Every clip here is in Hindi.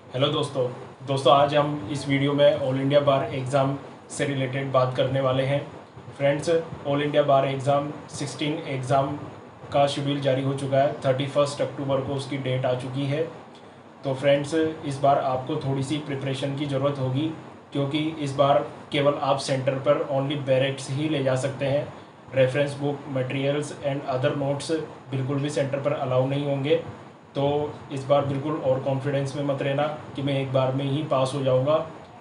हेलो दोस्तों आज हम इस वीडियो में ऑल इंडिया बार एग्ज़ाम से रिलेटेड बात करने वाले हैं। फ्रेंड्स, ऑल इंडिया बार एग्ज़ाम 16 एग्ज़ाम का शेड्यूल जारी हो चुका है। 31 अक्टूबर को उसकी डेट आ चुकी है। तो फ्रेंड्स, इस बार आपको थोड़ी सी प्रिपरेशन की ज़रूरत होगी, क्योंकि इस बार केवल आप सेंटर पर ओनली बैरेक्स ही ले जा सकते हैं। Reference book, materials and other notes बिल्कुल भी सेंटर पर अलाउ नहीं होंगे। तो इस बार बिल्कुल और कॉन्फिडेंस में मत रहना कि मैं एक बार में ही पास हो जाऊंगा।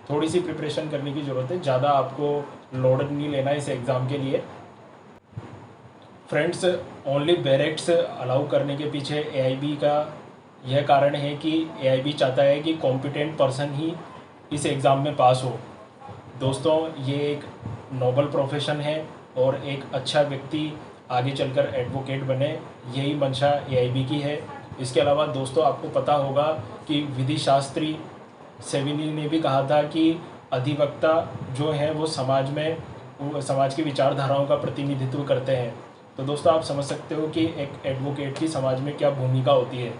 थोड़ी सी प्रिपरेशन करने की ज़रूरत है, ज़्यादा आपको लोड नहीं लेना इस एग्ज़ाम के लिए। फ्रेंड्स, ओनली बैरेक्स अलाउ करने के पीछे एआईबी का यह कारण है कि एआईबी चाहता है कि कॉम्पिटेंट पर्सन ही इस एग्ज़ाम में पास हो। दोस्तों, ये एक नोबल प्रोफेशन है और एक अच्छा व्यक्ति आगे चलकर एडवोकेट बने, यही मंशा एआईबी की है। इसके अलावा दोस्तों, आपको पता होगा कि विधि शास्त्री सेविनी ने भी कहा था कि अधिवक्ता जो हैं वो समाज की विचारधाराओं का प्रतिनिधित्व करते हैं। तो दोस्तों, आप समझ सकते हो कि एक एडवोकेट की समाज में क्या भूमिका होती है।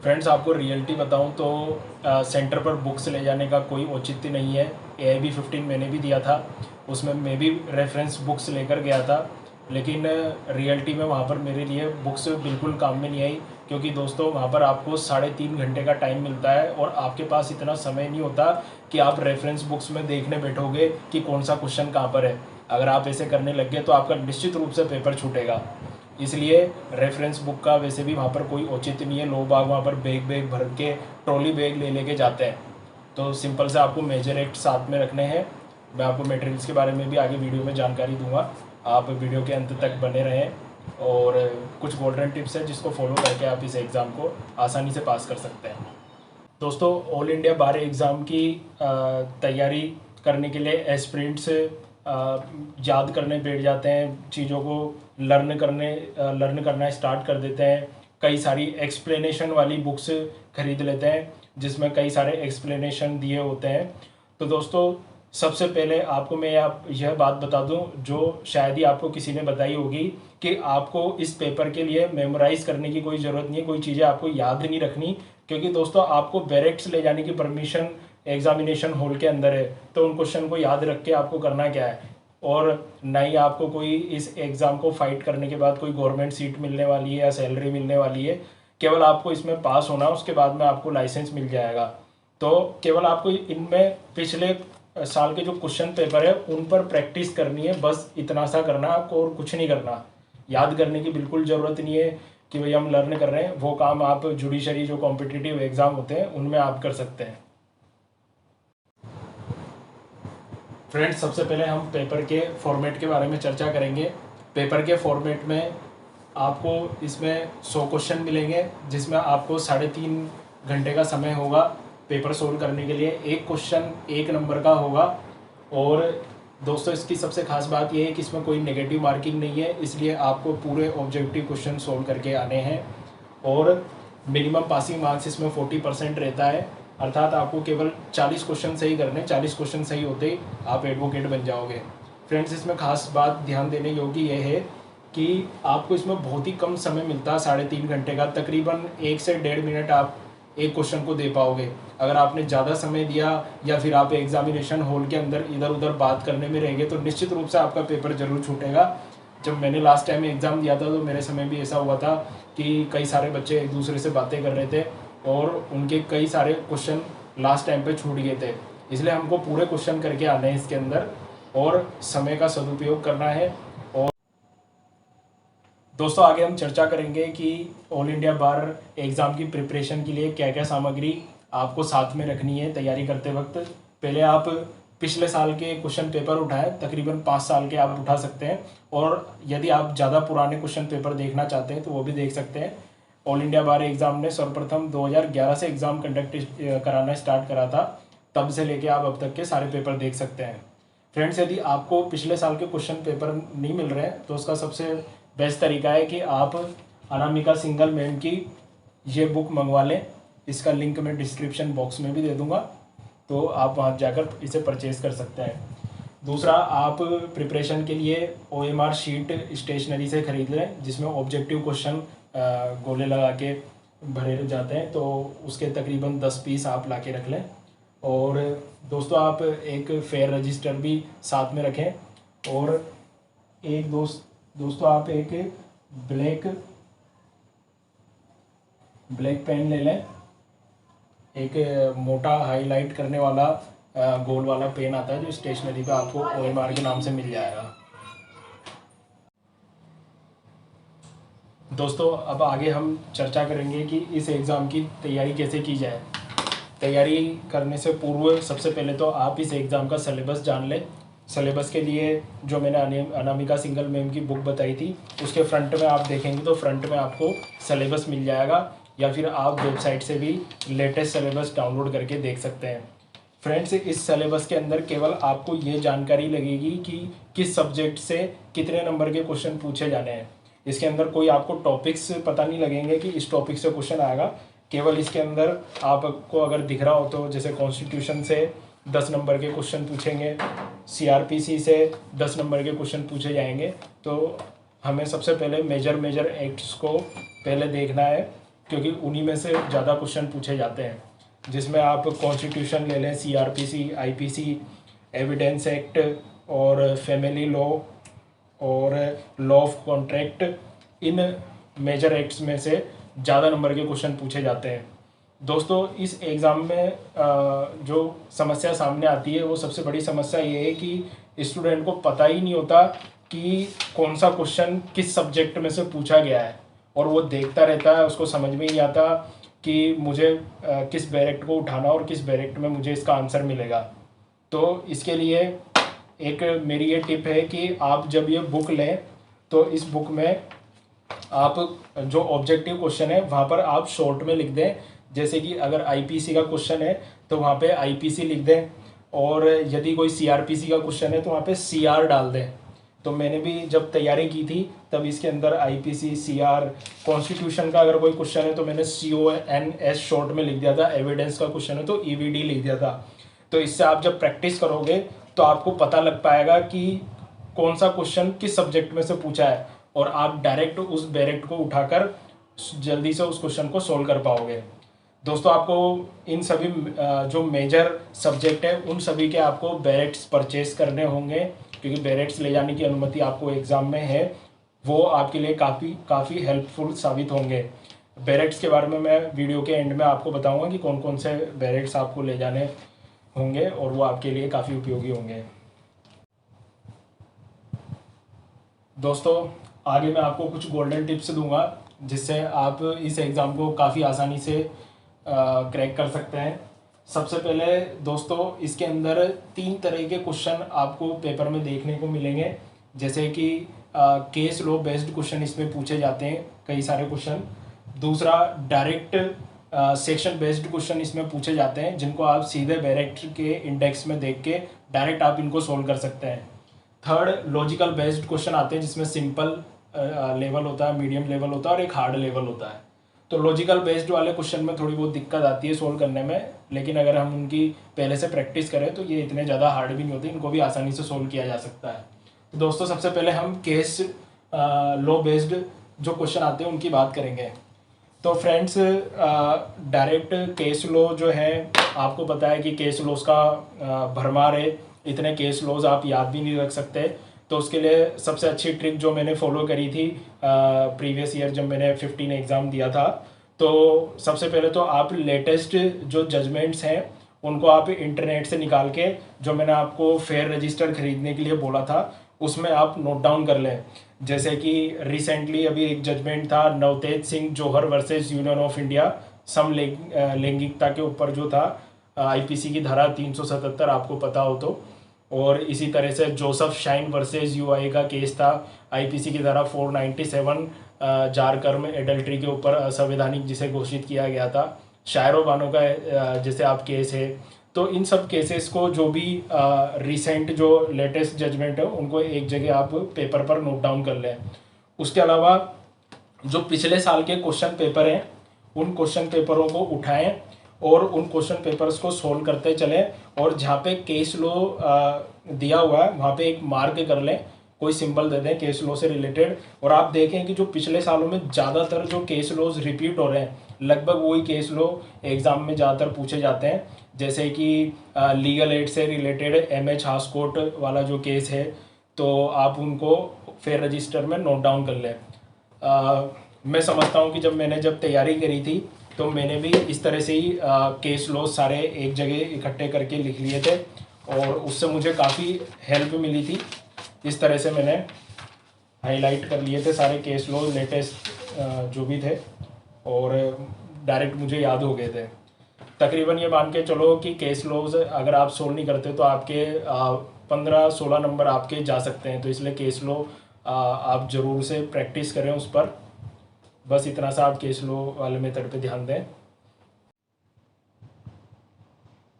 फ्रेंड्स, आपको रियलिटी बताऊं तो सेंटर पर बुक्स ले जाने का कोई औचित्य नहीं है। एआईबी 15 मैंने भी दिया था, उसमें मैं भी रेफरेंस बुक्स लेकर गया था, लेकिन रियलिटी में वहाँ पर मेरे लिए बुक्स बिल्कुल काम में नहीं आई। क्योंकि दोस्तों, वहाँ पर आपको 3.5 घंटे का टाइम मिलता है और आपके पास इतना समय नहीं होता कि आप रेफरेंस बुक्स में देखने बैठोगे कि कौन सा क्वेश्चन कहाँ पर है। अगर आप ऐसे करने लग गए तो आपका निश्चित रूप से पेपर छूटेगा। इसलिए रेफरेंस बुक का वैसे भी वहाँ पर कोई औचित्य नहीं है। लोग बाग वहाँ पर बैग भर के ट्रॉली बैग ले लेके जाते हैं। तो सिंपल से आपको मेजर एक्ट साथ में रखने हैं। मैं आपको मटेरियल्स के बारे में भी आगे वीडियो में जानकारी दूंगा। आप वीडियो के अंत तक बने रहें, और कुछ गोल्डन टिप्स है जिसको फॉलो करके आप इस एग्ज़ाम को आसानी से पास कर सकते हैं। दोस्तों, ऑल इंडिया बार एग्ज़ाम की तैयारी करने के लिए एस्पिरेंट्स याद करने बैठ जाते हैं, चीज़ों को लर्न करना स्टार्ट कर देते हैं। कई सारी एक्सप्लेनेशन वाली बुक्स खरीद लेते हैं जिसमें कई सारे एक्सप्लेनेशन दिए होते हैं। तो दोस्तों, सबसे पहले आपको मैं यह बात बता दूं, जो शायद ही आपको किसी ने बताई होगी, कि आपको इस पेपर के लिए मेमोराइज करने की कोई ज़रूरत नहीं है, कोई चीज़ें आपको याद नहीं रखनी। क्योंकि दोस्तों, आपको बैरेक्स ले जाने की परमिशन एग्जामिनेशन हॉल के अंदर है। तो उन क्वेश्चन को याद रख के आपको करना क्या है, और ना ही आपको कोई इस एग्ज़ाम को फाइट करने के बाद कोई गवर्नमेंट सीट मिलने वाली है या सैलरी मिलने वाली है। केवल आपको इसमें पास होना, उसके बाद में आपको लाइसेंस मिल जाएगा। तो केवल आपको इनमें पिछले साल के जो क्वेश्चन पेपर है उन पर प्रैक्टिस करनी है, बस इतना सा करना है आपको, और कुछ नहीं करना। याद करने की बिल्कुल ज़रूरत नहीं है कि भाई हम लर्न कर रहे हैं। वो काम आप जुडिशरी जो कॉम्पिटिटिव एग्ज़ाम होते हैं उनमें आप कर सकते हैं। फ्रेंड्स, सबसे पहले हम पेपर के फॉर्मेट के बारे में चर्चा करेंगे। पेपर के फॉर्मेट में आपको इसमें 100 क्वेश्चन मिलेंगे, जिसमें आपको 3.5 घंटे का समय होगा पेपर सोल्व करने के लिए। एक क्वेश्चन 1 नंबर का होगा। और दोस्तों, इसकी सबसे खास बात यह है कि इसमें कोई नेगेटिव मार्किंग नहीं है, इसलिए आपको पूरे ऑब्जेक्टिव क्वेश्चन सोल्व करके आने हैं। और मिनिमम पासिंग मार्क्स इसमें 40% रहता है, अर्थात आपको केवल 40 क्वेश्चन सही करने, 40 क्वेश्चन सही होते ही आप एडवोकेट बन जाओगे। फ्रेंड्स, इसमें खास बात ध्यान देने योग्य यह है कि आपको इसमें बहुत ही कम समय मिलता है, 3.5 घंटे का। तकरीबन 1 से 1.5 मिनट आप एक क्वेश्चन को दे पाओगे। अगर आपने ज़्यादा समय दिया या फिर आप एग्जामिनेशन हॉल के अंदर इधर उधर बात करने में रहेंगे तो निश्चित रूप से आपका पेपर जरूर छूटेगा। जब मैंने लास्ट टाइम एग्ज़ाम दिया था तो मेरे समय भी ऐसा हुआ था कि कई सारे बच्चे एक दूसरे से बातें कर रहे थे और उनके कई सारे क्वेश्चन लास्ट टाइम पे छूट गए थे। इसलिए हमको पूरे क्वेश्चन करके आने हैं इसके अंदर, और समय का सदुपयोग करना है। और दोस्तों, आगे हम चर्चा करेंगे कि ऑल इंडिया बार एग्ज़ाम की प्रिपरेशन के लिए क्या क्या सामग्री आपको साथ में रखनी है तैयारी करते वक्त। पहले आप पिछले साल के क्वेश्चन पेपर उठाएं, तकरीबन 5 साल के आप उठा सकते हैं। और यदि आप ज़्यादा पुराने क्वेश्चन पेपर देखना चाहते हैं तो वो भी देख सकते हैं। ऑल इंडिया बार एग्ज़ाम ने सर्वप्रथम 2011 से एग्ज़ाम कंडक्ट कराना स्टार्ट करा था। तब से लेके आप अब तक के सारे पेपर देख सकते हैं। फ्रेंड्स, यदि आपको पिछले साल के क्वेश्चन पेपर नहीं मिल रहे हैं तो उसका सबसे बेस्ट तरीका है कि आप अनामिका सिंघल मैम की ये बुक मंगवा लें। इसका लिंक मैं डिस्क्रिप्शन बॉक्स में भी दे दूंगा, तो आप वहाँ जाकर इसे परचेज़ कर सकते हैं। दूसरा, आप प्रिपरेशन के लिए OMR शीट स्टेशनरी से ख़रीद लें, जिसमें ऑब्जेक्टिव क्वेश्चन गोले लगा के भरे जाते हैं, तो उसके तकरीबन 10 पीस आप ला के रख लें। और दोस्तों आप एक फेयर रजिस्टर भी साथ में रखें। और एक दोस्तों आप एक ब्लैक पेन ले लें। एक मोटा हाईलाइट करने वाला गोल वाला पेन आता है जो स्टेशनरी पे आपको OMR के नाम से मिल जाएगा। दोस्तों अब आगे हम चर्चा करेंगे कि इस एग्ज़ाम की तैयारी कैसे की जाए। तैयारी करने से पूर्व सबसे पहले तो आप इस एग्ज़ाम का सिलेबस जान लें। सिलेबस के लिए जो मैंने अनामिका सिंगल मैम की बुक बताई थी, उसके फ्रंट में आप देखेंगे तो फ्रंट में आपको सिलेबस मिल जाएगा, या फिर आप वेबसाइट से भी लेटेस्ट सिलेबस डाउनलोड करके देख सकते हैं। फ्रेंड्स, इस सिलेबस के अंदर केवल आपको ये जानकारी लगेगी कि किस सब्जेक्ट से कितने नंबर के क्वेश्चन पूछे जाने हैं। इसके अंदर कोई आपको टॉपिक्स पता नहीं लगेंगे कि इस टॉपिक से क्वेश्चन आएगा। केवल इसके अंदर आपको अगर दिख रहा हो तो जैसे कॉन्स्टिट्यूशन से 10 नंबर के क्वेश्चन पूछेंगे, CRPC से 10 नंबर के क्वेश्चन पूछे जाएंगे। तो हमें सबसे पहले मेजर एक्ट्स को पहले देखना है, क्योंकि उन्हीं में से ज़्यादा क्वेश्चन पूछे जाते हैं। जिसमें आप कॉन्स्टिट्यूशन ले लें, CRPC, IPC, एविडेंस एक्ट और फैमिली लॉ और लॉ ऑफ कॉन्ट्रैक्ट, इन मेजर एक्ट्स में से ज़्यादा नंबर के क्वेश्चन पूछे जाते हैं। दोस्तों इस एग्ज़ाम में जो समस्या सामने आती है वो सबसे बड़ी समस्या ये है कि स्टूडेंट को पता ही नहीं होता कि कौन सा क्वेश्चन किस सब्जेक्ट में से पूछा गया है, और वो देखता रहता है, उसको समझ में नहीं आता कि मुझे किस बैरेक्ट को उठाना और किस बैरेक्ट में मुझे इसका आंसर मिलेगा। तो इसके लिए एक मेरी ये टिप है कि आप जब ये बुक लें तो इस बुक में आप जो ऑब्जेक्टिव क्वेश्चन है वहाँ पर आप शॉर्ट में लिख दें। जैसे कि अगर IPC का क्वेश्चन है तो वहाँ पे IPC लिख दें, और यदि कोई CRPC का क्वेश्चन है तो वहाँ पे CR डाल दें। तो मैंने भी जब तैयारी की थी तब इसके अंदर IPC, CR, कॉन्स्टिट्यूशन का अगर कोई क्वेश्चन है तो मैंने CONS शॉर्ट में लिख दिया था, एविडेंस का क्वेश्चन है तो EVD लिख दिया था। तो इससे आप जब प्रैक्टिस करोगे तो आपको पता लग पाएगा कि कौन सा क्वेश्चन किस सब्जेक्ट में से पूछा है, और आप डायरेक्ट उस बैरेक्ट को उठाकर जल्दी से उस क्वेश्चन को सोल्व कर पाओगे। दोस्तों आपको इन सभी जो मेजर सब्जेक्ट है उन सभी के आपको बैरेक्ट्स परचेस करने होंगे, क्योंकि बैरेक्ट्स ले जाने की अनुमति आपको एग्ज़ाम में है। वो आपके लिए काफ़ी हेल्पफुल साबित होंगे। बैरेक्ट्स के बारे में मैं वीडियो के एंड में आपको बताऊंगा कि कौन कौन से बैरेक्ट्स आपको ले जाने होंगे, और वो आपके लिए काफ़ी उपयोगी होंगे। दोस्तों आगे मैं आपको कुछ गोल्डन टिप्स दूंगा जिससे आप इस एग्ज़ाम को काफ़ी आसानी से क्रैक कर सकते हैं। सबसे पहले दोस्तों इसके अंदर 3 तरह के क्वेश्चन आपको पेपर में देखने को मिलेंगे। जैसे कि केस लॉ बेस्ड क्वेश्चन इसमें पूछे जाते हैं कई सारे क्वेश्चन। दूसरा डायरेक्ट सेक्शन बेस्ड क्वेश्चन इसमें पूछे जाते हैं, जिनको आप सीधे बैरेक्ट के इंडेक्स में देख के डायरेक्ट आप इनको सोल्व कर सकते हैं। थर्ड लॉजिकल बेस्ड क्वेश्चन आते हैं जिसमें सिंपल लेवल होता है, मीडियम लेवल होता है और एक हार्ड लेवल होता है। तो लॉजिकल बेस्ड वाले क्वेश्चन में थोड़ी बहुत दिक्कत आती है सोल्व करने में, लेकिन अगर हम उनकी पहले से प्रैक्टिस करें तो ये इतने ज़्यादा हार्ड भी नहीं होते, इनको भी आसानी से सोल्व किया जा सकता है। तो दोस्तों सबसे पहले हम केस लॉ बेस्ड जो क्वेश्चन आते हैं उनकी बात करेंगे। तो फ्रेंड्स डायरेक्ट केस लॉ जो है, आपको पता है कि केस लॉज का भरमार है, इतने केस लॉज आप याद भी नहीं रख सकते। तो उसके लिए सबसे अच्छी ट्रिक जो मैंने फॉलो करी थी प्रीवियस ईयर जब मैंने 15 एग्ज़ाम दिया था, तो सबसे पहले तो आप लेटेस्ट जो जजमेंट्स हैं उनको आप इंटरनेट से निकाल के, जो मैंने आपको फेयर रजिस्टर खरीदने के लिए बोला था उसमें आप नोट डाउन कर लें। जैसे कि रिसेंटली अभी एक जजमेंट था नवतेज सिंह जौहर वर्सेस यूनियन ऑफ इंडिया, समलैंगिकता के ऊपर जो था, IPC की धारा 377 आपको पता हो तो। और इसी तरह से जोसेफ शाइन वर्सेस UI का केस था, IPC की धारा 497 जारकर्म एडल्ट्री के ऊपर असंवैधानिक जिसे घोषित किया गया था। शायरों बानो का जैसे आप केस है। तो इन सब केसेस को जो भी रिसेंट जो लेटेस्ट जजमेंट है उनको एक जगह आप पेपर पर नोट डाउन कर लें। उसके अलावा जो पिछले साल के क्वेश्चन पेपर हैं उन क्वेश्चन पेपरों को उठाएं और उन क्वेश्चन पेपर्स को सोल्व करते चलें, और जहाँ पे केस लॉ दिया हुआ है वहाँ पे एक मार्क कर लें, कोई सिंबल दे दें केस लॉ से रिलेटेड। और आप देखें कि जो पिछले सालों में ज़्यादातर जो केस लॉज रिपीट हो रहे हैं लगभग वही केस लो एग्ज़ाम में ज़्यादातर पूछे जाते हैं, जैसे कि लीगल एड से रिलेटेड एम एच हास्कोट वाला जो केस है, तो आप उनको फेयर रजिस्टर में नोट डाउन कर लें। मैं समझता हूँ कि जब तैयारी करी थी तो मैंने भी इस तरह से ही केस लॉ सारे एक जगह इकट्ठे करके लिख लिए थे, और उससे मुझे काफ़ी हेल्प मिली थी। इस तरह से मैंने हाईलाइट कर लिए थे सारे केस लॉ लेटेस्ट जो भी थे, और डायरेक्ट मुझे याद हो गए थे। तकरीबन ये मान के चलो कि केस लॉज अगर आप सोल्व नहीं करते तो आपके 15-16 नंबर आपके जा सकते हैं। तो इसलिए केस लॉ आप ज़रूर से प्रैक्टिस करें उस पर। बस इतना सा आप केस लॉ वाले मेथड पे ध्यान दें।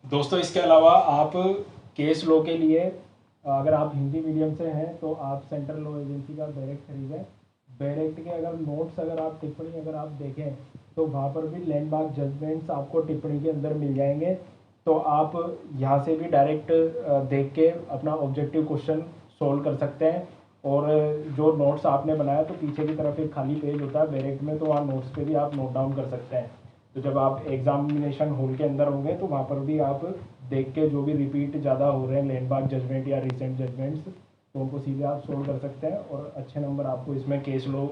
दोस्तों इसके अलावा आप केस लॉ के लिए अगर आप हिंदी मीडियम से हैं तो आप सेंट्रल लॉ एजेंसी का बैरेक्ट खरीदें। बैरेक्ट के अगर नोट्स अगर आप टिप्पणी अगर आप देखें तो वहाँ पर भी लैंडमार्क जजमेंट्स आपको टिप्पणी के अंदर मिल जाएंगे। तो आप यहाँ से भी डायरेक्ट देख के अपना ऑब्जेक्टिव क्वेश्चन सोल्व कर सकते हैं। और जो नोट्स आपने बनाया तो पीछे की तरफ एक खाली पेज होता है बैरेक्ट में, तो वहाँ नोट्स पे भी आप नोट डाउन कर सकते हैं। तो जब आप एग्जामिनेशन हॉल के अंदर होंगे तो वहाँ पर भी आप देख के जो भी रिपीट ज़्यादा हो रहे हैं लैंडमार्क जजमेंट या रिसेंट जजमेंट्स, तो उनको सीधे आप सोल्व कर सकते हैं, और अच्छे नंबर आपको इसमें केस लॉ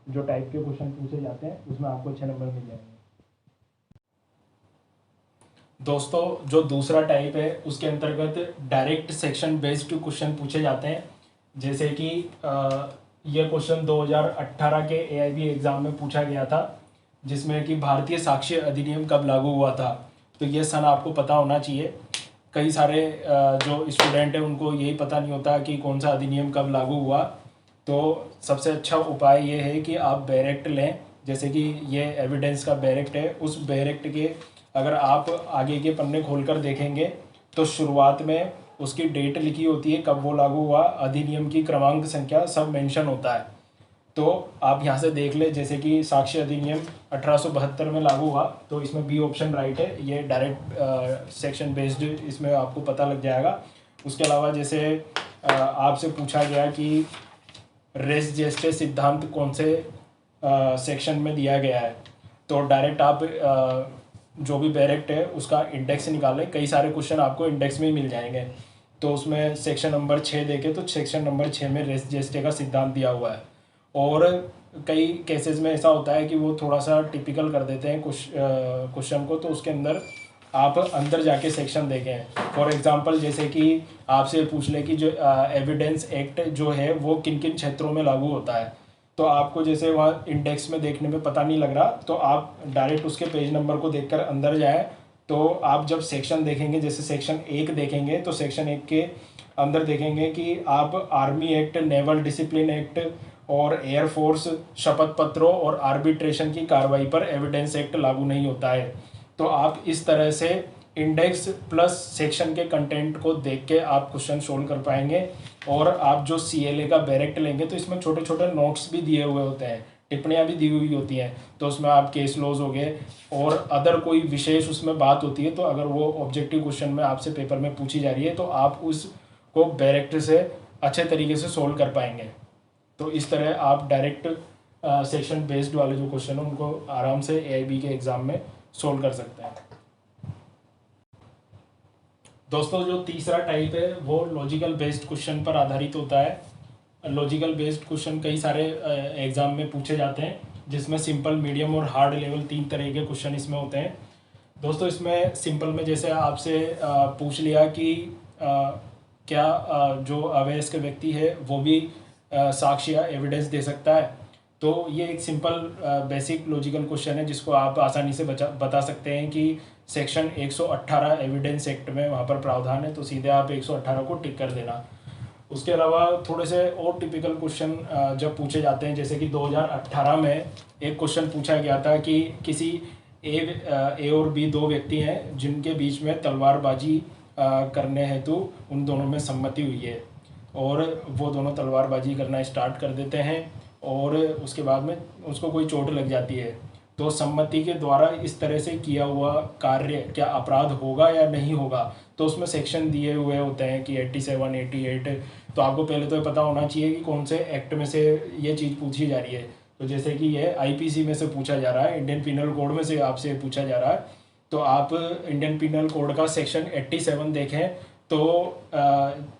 जो टाइप के क्वेश्चन पूछे जाते हैं उसमें आपको अच्छे नंबर मिल जाएंगे। दोस्तों जो दूसरा टाइप है उसके अंतर्गत डायरेक्ट सेक्शन बेस्ड क्वेश्चन पूछे जाते हैं, जैसे कि यह क्वेश्चन 2018 के AIB एग्ज़ाम में पूछा गया था, जिसमें कि भारतीय साक्ष्य अधिनियम कब लागू हुआ था। तो ये सन आपको पता होना चाहिए। कई सारे जो स्टूडेंट हैं उनको यही पता नहीं होता कि कौन सा अधिनियम कब लागू हुआ। तो सबसे अच्छा उपाय ये है कि आप बैरेक्ट लें, जैसे कि ये एविडेंस का बैरेक्ट है। उस बैरेक्ट के अगर आप आगे के पन्ने खोलकर देखेंगे तो शुरुआत में उसकी डेट लिखी होती है, कब वो लागू हुआ, अधिनियम की क्रमांक संख्या सब मेंशन होता है। तो आप यहाँ से देख ले, जैसे कि साक्ष्य अधिनियम 1872 में लागू हुआ, तो इसमें बी ऑप्शन राइट है। ये डायरेक्ट सेक्शन बेस्ड इसमें आपको पता लग जाएगा। उसके अलावा जैसे आपसे पूछा गया कि रेस जेस्टे सिद्धांत कौन से सेक्शन में दिया गया है, तो डायरेक्ट आप जो भी बैरेक्ट है उसका इंडेक्स निकालें। कई सारे क्वेश्चन आपको इंडेक्स में ही मिल जाएंगे। तो उसमें सेक्शन नंबर 6 देखे तो सेक्शन नंबर 6 में रेस जेस्टे का सिद्धांत दिया हुआ है। और कई केसेस में ऐसा होता है कि वो थोड़ा सा टिपिकल कर देते हैं क्वेश्चन को, तो उसके अंदर आप अंदर जाके सेक्शन देखें। फॉर एग्जांपल जैसे कि आपसे पूछ ले कि जो एविडेंस एक्ट जो है वो किन किन क्षेत्रों में लागू होता है, तो आपको जैसे वहाँ इंडेक्स में देखने में पता नहीं लग रहा, तो आप डायरेक्ट उसके पेज नंबर को देखकर अंदर जाएं। तो आप जब सेक्शन देखेंगे, जैसे सेक्शन 1 देखेंगे, तो सेक्शन 1 के अंदर देखेंगे कि आप army act, naval discipline act और एयरफोर्स शपथ पत्रों और आर्बिट्रेशन की कार्रवाई पर एविडेंस एक्ट लागू नहीं होता है। तो आप इस तरह से इंडेक्स प्लस सेक्शन के कंटेंट को देख के आप क्वेश्चन सोल्व कर पाएंगे। और आप जो CLA का बैरेक्ट लेंगे तो इसमें छोटे छोटे नोट्स भी दिए हुए होते हैं, टिप्पणियाँ भी दी हुई होती हैं। तो उसमें आप केस लॉज हो गए और अदर कोई विशेष उसमें बात होती है, तो अगर वो ऑब्जेक्टिव क्वेश्चन में आपसे पेपर में पूछी जा रही है तो आप उसको बैरेक्ट से अच्छे तरीके से सोल्व कर पाएंगे। तो इस तरह आप डायरेक्ट सेक्शन बेस्ड वाले जो क्वेश्चन है उनको आराम से AIB के एग्ज़ाम में सोल्व कर सकते हैं। दोस्तों जो तीसरा टाइप है वो लॉजिकल बेस्ड क्वेश्चन पर आधारित होता है। लॉजिकल बेस्ड क्वेश्चन कई सारे एग्ज़ाम में पूछे जाते हैं, जिसमें सिंपल, मीडियम और हार्ड लेवल 3 तरह के क्वेश्चन इसमें होते हैं। दोस्तों इसमें सिंपल में जैसे आपसे पूछ लिया कि क्या जो अवयस्क व्यक्ति है वो भी साक्ष्य या एविडेंस दे सकता है, तो ये एक सिंपल बेसिक लॉजिकल क्वेश्चन है जिसको आप आसानी से बता सकते हैं कि सेक्शन 118 एविडेंस एक्ट में वहाँ पर प्रावधान है, तो सीधे आप 118 को टिक कर देना। उसके अलावा थोड़े से और टिपिकल क्वेश्चन जब पूछे जाते हैं, जैसे कि 2018 में एक क्वेश्चन पूछा गया था कि किसी ए और बी दो व्यक्ति हैं जिनके बीच में तलवारबाजी करने हेतु उन दोनों में सम्मति हुई है, और वो दोनों तलवारबाजी करना स्टार्ट कर देते हैं और उसके बाद में उसको कोई चोट लग जाती है। तो सम्मति के द्वारा इस तरह से किया हुआ कार्य क्या अपराध होगा या नहीं होगा, तो उसमें सेक्शन दिए हुए होते हैं कि 87, 88। तो आपको पहले तो ये पता होना चाहिए कि कौन से एक्ट में से ये चीज़ पूछी जा रही है। तो जैसे कि ये आईपीसी में से पूछा जा रहा है, इंडियन पिनल कोड में से आपसे पूछा जा रहा है, तो आप इंडियन पिनल कोड का सेक्शन 87 देखें तो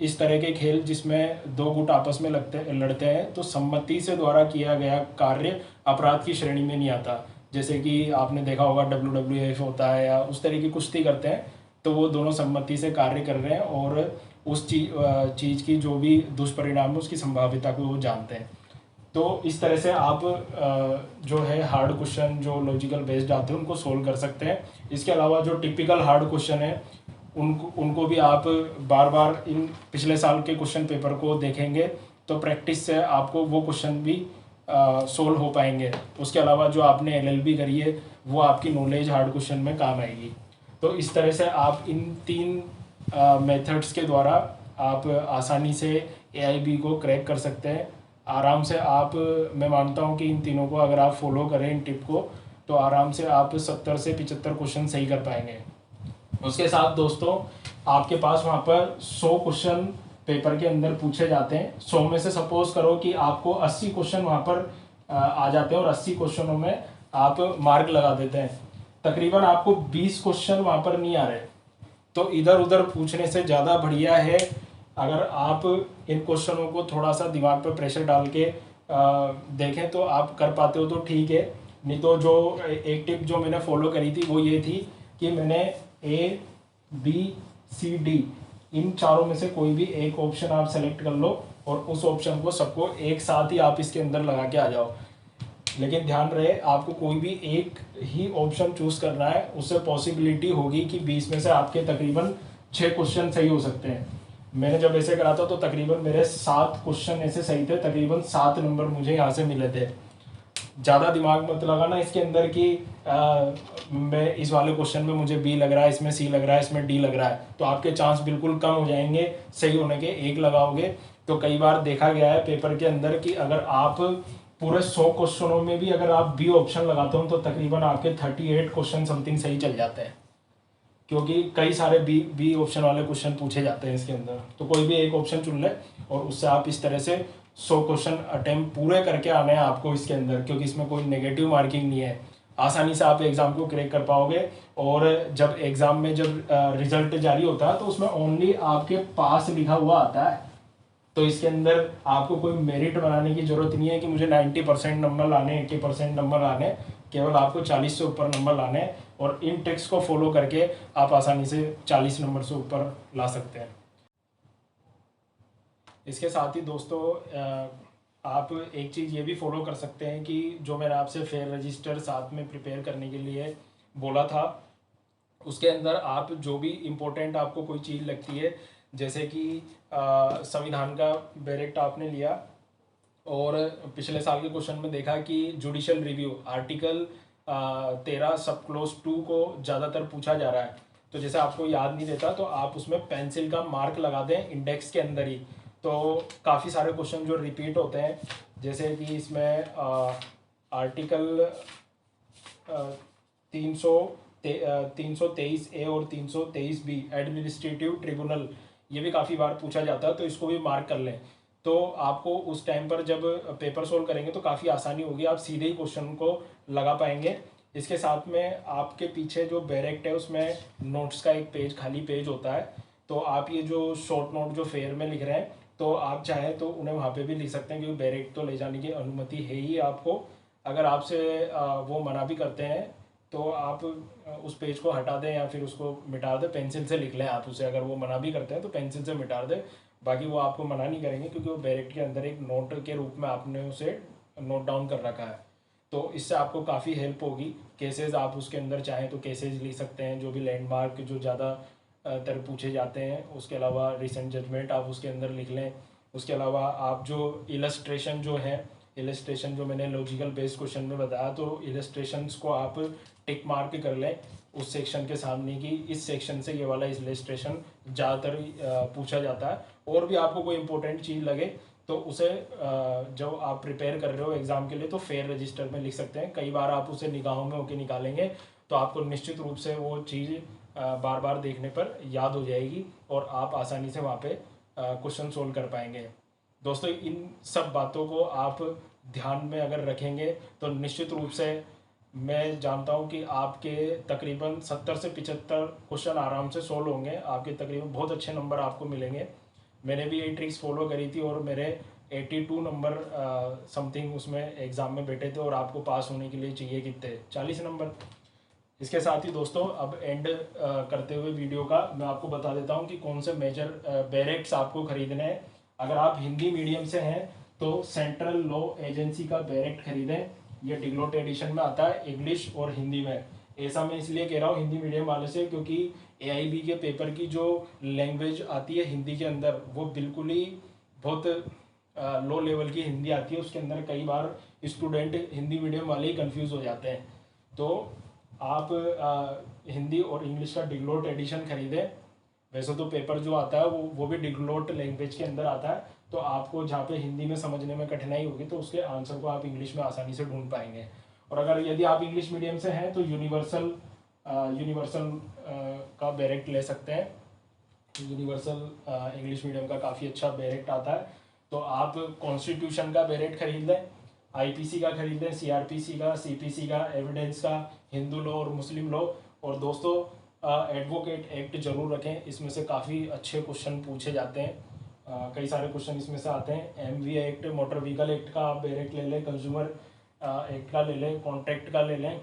इस तरह के खेल जिसमें दो गुट आपस में लड़ते हैं तो सम्मति से द्वारा किया गया कार्य अपराध की श्रेणी में नहीं आता। जैसे कि आपने देखा होगा WWF होता है या उस तरह की कुश्ती करते हैं, तो वो दोनों सम्मति से कार्य कर रहे हैं और उस चीज़ की जो भी दुष्परिणाम है उसकी संभाव्यता को वो जानते हैं। तो इस तरह से आप जो है हार्ड क्वेश्चन जो लॉजिकल बेस्ड आते हैं उनको सोल्व कर सकते हैं। इसके अलावा जो टिपिकल हार्ड क्वेश्चन है उनको भी आप बार बार इन पिछले साल के क्वेश्चन पेपर को देखेंगे तो प्रैक्टिस से आपको वो क्वेश्चन भी सोल्व हो पाएंगे। उसके अलावा जो आपने LLB करी है वो आपकी नॉलेज हार्ड क्वेश्चन में काम आएगी। तो इस तरह से आप इन 3 मेथड्स के द्वारा आप आसानी से AIB को क्रैक कर सकते हैं आराम से। आप मैं मानता हूँ कि इन तीनों को अगर आप फॉलो करें इन टिप को तो आराम से आप 70 से 75 क्वेश्चन सही कर पाएंगे। उसके साथ दोस्तों आपके पास वहाँ पर 100 क्वेश्चन पेपर के अंदर पूछे जाते हैं। 100 में से सपोज करो कि आपको 80 क्वेश्चन वहाँ पर आ जाते हैं और 80 क्वेश्चनों में आप मार्क लगा देते हैं। तकरीबन आपको 20 क्वेश्चन वहाँ पर नहीं आ रहे, तो इधर उधर पूछने से ज़्यादा बढ़िया है अगर आप इन क्वेश्चनों को थोड़ा सा दिमाग पर प्रेशर डाल के देखें तो आप कर पाते हो तो ठीक है। नहीं तो जो एक टिप जो मैंने फॉलो करी थी वो ये थी कि मैंने ABCD इन चारों में से कोई भी एक ऑप्शन आप सेलेक्ट कर लो और उस ऑप्शन को सबको एक साथ ही आप इसके अंदर लगा के आ जाओ। लेकिन ध्यान रहे आपको कोई भी एक ही ऑप्शन चूज करना है, उससे पॉसिबिलिटी होगी कि 20 में से आपके तकरीबन 6 क्वेश्चन सही हो सकते हैं। मैंने जब ऐसे करा था तो तकरीबन मेरे 7 क्वेश्चन ऐसे सही थे, तकरीबन 7 नंबर मुझे यहाँ से मिले थे। ज़्यादा दिमाग मत लगाना इसके अंदर कि मैं इस वाले क्वेश्चन में मुझे B लग रहा है, इसमें C लग रहा है, इसमें D लग रहा है, तो आपके चांस बिल्कुल कम हो जाएंगे सही होने के। एक लगाओगे तो कई बार देखा गया है पेपर के अंदर कि अगर आप पूरे 100 क्वेश्चनों में भी अगर आप B ऑप्शन लगाते हो तो तकरीबन आपके 38 क्वेश्चन समथिंग सही चल जाते हैं, क्योंकि कई सारे बी ऑप्शन वाले क्वेश्चन पूछे जाते हैं इसके अंदर। तो कोई भी एक ऑप्शन चुन ले और उससे आप इस तरह से 100 क्वेश्चन अटेम्प्ट पूरे करके आने हैं आपको इसके अंदर, क्योंकि इसमें कोई नेगेटिव मार्किंग नहीं है। आसानी से आप एग्ज़ाम को क्रैक कर पाओगे। और जब एग्ज़ाम में जब रिजल्ट जारी होता है तो उसमें ओनली आपके पास लिखा हुआ आता है, तो इसके अंदर आपको कोई मेरिट बनाने की ज़रूरत नहीं है कि मुझे 90% नंबर लाने, 80% नंबर लाने, केवल आपको 40 से ऊपर नंबर लाने और इन ट्रिक्स को फॉलो करके आप आसानी से 40 नंबर से ऊपर ला सकते हैं। इसके साथ ही दोस्तों आप एक चीज़ ये भी फॉलो कर सकते हैं कि जो मैंने आपसे फेयर रजिस्टर साथ में प्रिपेयर करने के लिए बोला था उसके अंदर आप जो भी इम्पोर्टेंट आपको कोई चीज़ लगती है, जैसे कि संविधान का बैरेक्ट आपने लिया और पिछले साल के क्वेश्चन में देखा कि जुडिशियल रिव्यू आर्टिकल 13 सब क्लोज 2 को ज़्यादातर पूछा जा रहा है। तो जैसे आपको याद नहीं रहता तो आप उसमें पेंसिल का मार्क लगा दें इंडेक्स के अंदर ही, तो काफ़ी सारे क्वेश्चन जो रिपीट होते हैं, जैसे कि इसमें आर्टिकल 323A और 323B एडमिनिस्ट्रेटिव ट्रिब्यूनल, ये भी काफ़ी बार पूछा जाता है, तो इसको भी मार्क कर लें। तो आपको उस टाइम पर जब पेपर सोल्व करेंगे तो काफ़ी आसानी होगी, आप सीधे ही क्वेश्चन को लगा पाएंगे। इसके साथ में आपके पीछे जो बैरेक्ट है उसमें नोट्स का एक पेज खाली पेज होता है, तो आप ये जो शॉर्ट नोट जो फेयर में लिख रहे हैं तो आप चाहें तो उन्हें वहाँ पे भी लिख सकते हैं, क्योंकि बैरेक्ट तो ले जाने की अनुमति है ही आपको। अगर आपसे वो मना भी करते हैं तो आप उस पेज को हटा दें या फिर उसको मिटा दें, पेंसिल से लिख लें आप उसे। अगर वो मना भी करते हैं तो पेंसिल से मिटा दें, बाकी वो आपको मना नहीं करेंगे, क्योंकि वो बैरेक्ट के अंदर एक नोट के रूप में आपने उसे नोट डाउन कर रखा है। तो इससे आपको काफ़ी हेल्प होगी। केसेस आप उसके अंदर चाहें तो केसेस लिख सकते हैं, जो भी लैंडमार्क जो ज़्यादा तर पूछे जाते हैं। उसके अलावा रिसेंट जजमेंट आप उसके अंदर लिख लें। उसके अलावा आप जो इलस्ट्रेशन जो है, इलस्ट्रेशन जो मैंने लॉजिकल बेस्ड क्वेश्चन में बताया, तो इलस्ट्रेशंस को आप टिक मार्क कर लें उस सेक्शन के सामने की इस सेक्शन से ये वाला इलस्ट्रेशन ज़्यादातर पूछा जाता है। और भी आपको कोई इंपॉर्टेंट चीज़ लगे तो उसे जो आप प्रिपेयर कर रहे हो एग्ज़ाम के लिए तो फेयर रजिस्टर में लिख सकते हैं। कई बार आप उसे निगाहों में होके निकालेंगे तो आपको निश्चित रूप से वो चीज़ बार बार देखने पर याद हो जाएगी और आप आसानी से वहाँ पे क्वेश्चन सोल्व कर पाएंगे। दोस्तों इन सब बातों को आप ध्यान में अगर रखेंगे तो निश्चित रूप से मैं जानता हूँ कि आपके तकरीबन 70 से 75 क्वेश्चन आराम से सोल्व होंगे, आपके तकरीबन बहुत अच्छे नंबर आपको मिलेंगे। मैंने भी यही ट्रिक्स फॉलो करी थी और मेरे 82 नंबर समथिंग उसमें एग्ज़ाम में बैठे थे, और आपको पास होने के लिए चाहिए कितने 40 नंबर। इसके साथ ही दोस्तों अब एंड करते हुए वीडियो का मैं आपको बता देता हूँ कि कौन से मेजर बैरेक्स आपको खरीदने हैं। अगर आप हिंदी मीडियम से हैं तो सेंट्रल लॉ एजेंसी का बैरेक्ट खरीदें, ये डिग्लोट एडिशन में आता है, इंग्लिश और हिंदी में। ऐसा मैं इसलिए कह रहा हूँ हिंदी मीडियम वाले से, क्योंकि एआईबी के पेपर की जो लैंग्वेज आती है हिंदी के अंदर वो बिल्कुल ही बहुत लो लेवल की हिंदी आती है, उसके अंदर कई बार स्टूडेंट हिंदी मीडियम वाले ही कंफ्यूज हो जाते हैं। तो आप हिंदी और इंग्लिश का डिग्लोट एडिशन खरीदें। वैसे तो पेपर जो आता है वो भी डिग्लोट लैंग्वेज के अंदर आता है, तो आपको जहाँ पे हिंदी में समझने में कठिनाई होगी तो उसके आंसर को आप इंग्लिश में आसानी से ढूंढ पाएंगे। और अगर यदि आप इंग्लिश मीडियम से हैं तो यूनिवर्सल का बैरेक्ट ले सकते हैं। यूनिवर्सल इंग्लिश मीडियम का काफ़ी अच्छा बैरेक्ट आता है। तो आप कॉन्स्टिट्यूशन का बैरेक्ट खरीद लें, आईपीसी का खरीद लें, सीआरपीसी का, सीपीसी का, एविडेंस का, हिंदू लॉ और मुस्लिम लॉ। और दोस्तों एडवोकेट एक्ट जरूर रखें, इसमें से काफ़ी अच्छे क्वेश्चन पूछे जाते हैं। कई सारे क्वेश्चन इसमें से आते हैं। MV act, motor vehicle act का आप बैरेक्ट ले लें, कंज्यूमर एक्ट का ले लें, कॉन्ट्रैक्ट का ले लें,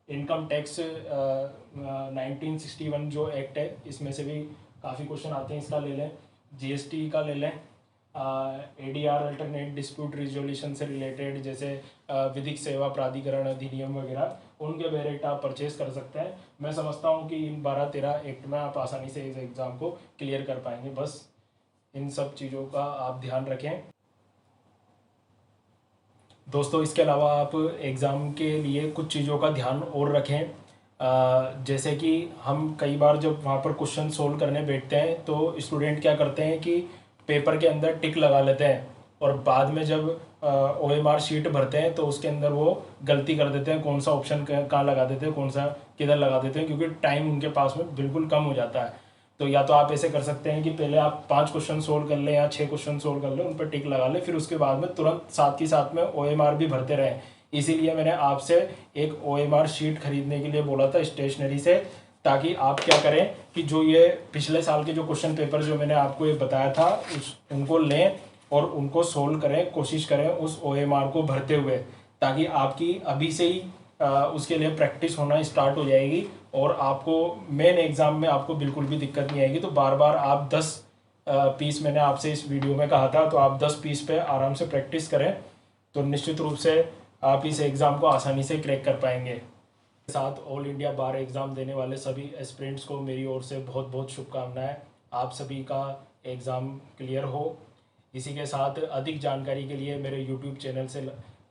इनकम टैक्स 1961 जो एक्ट है इसमें से भी काफ़ी क्वेश्चन आते हैं, इसका ले लें। जीएसटी का ले लें, एडीआर अल्टरनेट डिस्प्यूट रिजोल्यूशन से रिलेटेड, जैसे विधिक सेवा प्राधिकरण अधिनियम वगैरह, उनके बैरेक्ट आप परचेज कर सकते हैं। मैं समझता हूँ कि इन 12-13 एक्ट में आप आसानी से इस एग्ज़ाम को क्लियर कर पाएंगे। बस इन सब चीज़ों का आप ध्यान रखें दोस्तों। इसके अलावा आप एग्ज़ाम के लिए कुछ चीज़ों का ध्यान और रखें, जैसे कि हम कई बार जब वहाँ पर क्वेश्चन सोल्व करने बैठते हैं तो स्टूडेंट क्या करते हैं कि पेपर के अंदर टिक लगा लेते हैं, और बाद में जब ओएमआर शीट भरते हैं तो उसके अंदर वो गलती कर देते हैं, कौन सा ऑप्शन कहाँ लगा देते हैं, कौन सा किधर लगा देते हैं, क्योंकि टाइम उनके पास में बिल्कुल कम हो जाता है। तो या तो आप ऐसे कर सकते हैं कि पहले आप 5 क्वेश्चन सोल्व कर लें या 6 क्वेश्चन सोल्व कर लें, उन पर टिक लगा लें, फिर उसके बाद में तुरंत साथ ही साथ में ओएमआर भी भरते रहें। इसीलिए मैंने आपसे एक ओएमआर शीट खरीदने के लिए बोला था स्टेशनरी से, ताकि आप क्या करें कि जो ये पिछले साल के जो क्वेश्चन पेपर जो मैंने आपको ये बताया था उनको लें और उनको सोल्व करें, कोशिश करें उस ओएमआर को भरते हुए, ताकि आपकी अभी से ही उसके लिए प्रैक्टिस होना स्टार्ट हो जाएगी और आपको मेन एग्ज़ाम में आपको बिल्कुल भी दिक्कत नहीं आएगी। तो बार बार आप 10 पीस मैंने आपसे इस वीडियो में कहा था, तो आप 10 पीस पे आराम से प्रैक्टिस करें तो निश्चित रूप से आप इस एग्ज़ाम को आसानी से क्रैक कर पाएंगे। साथ ऑल इंडिया बार एग्ज़ाम देने वाले सभी एस्पिरेंट्स को मेरी ओर से बहुत बहुत शुभकामनाएं। आप सभी का एग्ज़ाम क्लियर हो। इसी के साथ अधिक जानकारी के लिए मेरे यूट्यूब चैनल से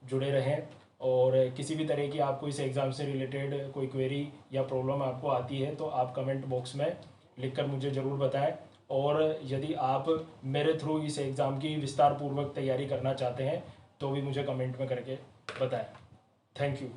जुड़े रहें, और किसी भी तरह की आपको इस एग्ज़ाम से रिलेटेड कोई क्वेरी या प्रॉब्लम आपको आती है तो आप कमेंट बॉक्स में लिखकर मुझे ज़रूर बताएं। और यदि आप मेरे थ्रू इस एग्ज़ाम की विस्तार पूर्वक तैयारी करना चाहते हैं तो भी मुझे कमेंट में करके बताएं। Thank you.